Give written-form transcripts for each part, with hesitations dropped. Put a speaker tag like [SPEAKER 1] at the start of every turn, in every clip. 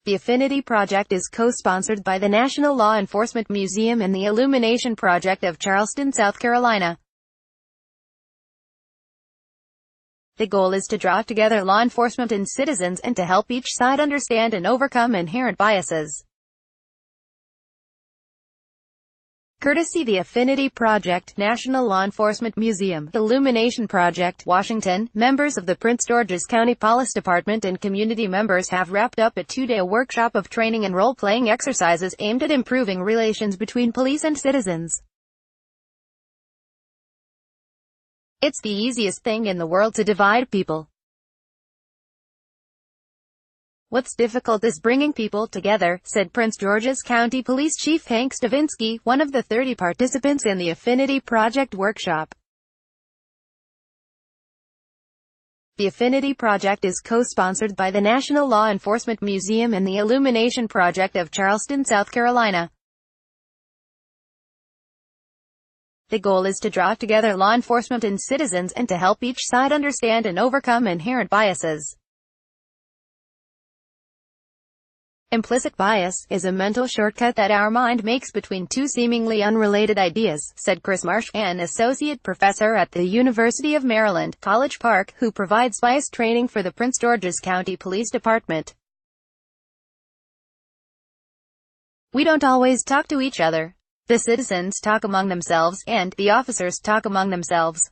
[SPEAKER 1] The Affinity Project is co-sponsored by the National Law Enforcement Museum and the Illumination Project of Charleston, South Carolina. The goal is to draw together law enforcement and citizens and to help each side understand and overcome inherent biases. Courtesy the Affinity Project, National Law Enforcement Museum, Illumination Project, Washington, members of the Prince George's County Police Department and community members have wrapped up a two-day workshop of training and role-playing exercises aimed at improving relations between police and citizens. It's the easiest thing in the world to divide people. What's difficult is bringing people together, said Prince George's County Police Chief Hank Stavinsky, one of the 30 participants in the Affinity Project workshop. The Affinity Project is co-sponsored by the National Law Enforcement Museum and the Illumination Project of Charleston, South Carolina. The goal is to draw together law enforcement and citizens and to help each side understand and overcome inherent biases. Implicit bias is a mental shortcut that our mind makes between two seemingly unrelated ideas, said Chris Marsh, an associate professor at the University of Maryland, College Park, who provides bias training for the Prince George's County Police Department. We don't always talk to each other. The citizens talk among themselves, and the officers talk among themselves.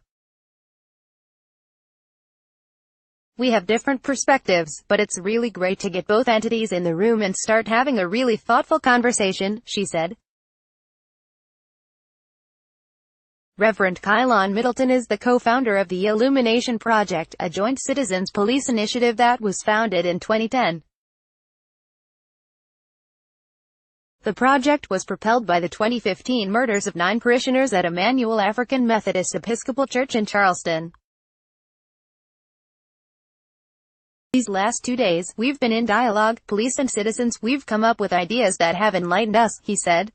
[SPEAKER 1] We have different perspectives, but it's really great to get both entities in the room and start having a really thoughtful conversation, she said. Reverend Kylon Middleton is the co-founder of the Illumination Project, a joint citizens police initiative that was founded in 2010. The project was propelled by the 2015 murders of 9 parishioners at Emmanuel African Methodist Episcopal Church in Charleston. These last 2 days, we've been in dialogue, police and citizens, we've come up with ideas that have enlightened us, he said.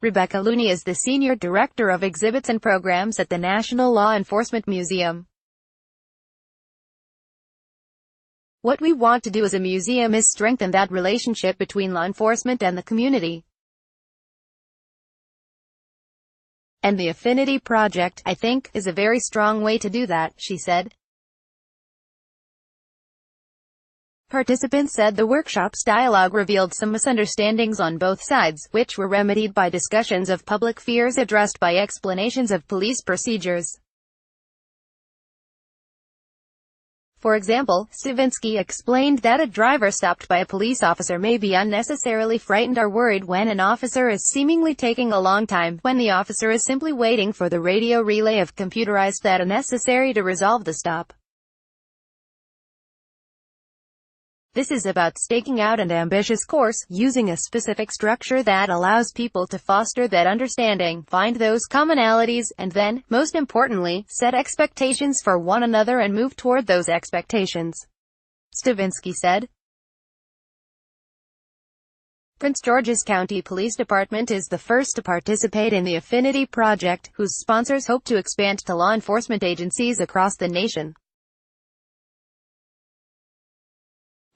[SPEAKER 1] Rebecca Looney is the Senior Director of Exhibits and Programs at the National Law Enforcement Museum. What we want to do as a museum is strengthen that relationship between law enforcement and the community. And the Affinity Project, I think, is a very strong way to do that, she said. Participants said the workshop's dialogue revealed some misunderstandings on both sides, which were remedied by discussions of public fears addressed by explanations of police procedures. For example, Stavinsky explained that a driver stopped by a police officer may be unnecessarily frightened or worried when an officer is seemingly taking a long time, when the officer is simply waiting for the radio relay of computerized data necessary to resolve the stop. This is about staking out an ambitious course, using a specific structure that allows people to foster that understanding, find those commonalities, and then, most importantly, set expectations for one another and move toward those expectations, Stavinsky said. Prince George's County Police Department is the first to participate in the Affinity Project, whose sponsors hope to expand to law enforcement agencies across the nation.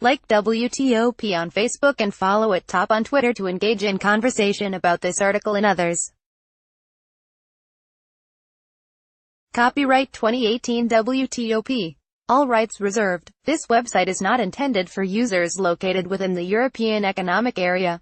[SPEAKER 1] Like WTOP on Facebook and follow at Top on Twitter to engage in conversation about this article and others. Copyright 2018 WTOP. All rights reserved. This website is not intended for users located within the European Economic Area.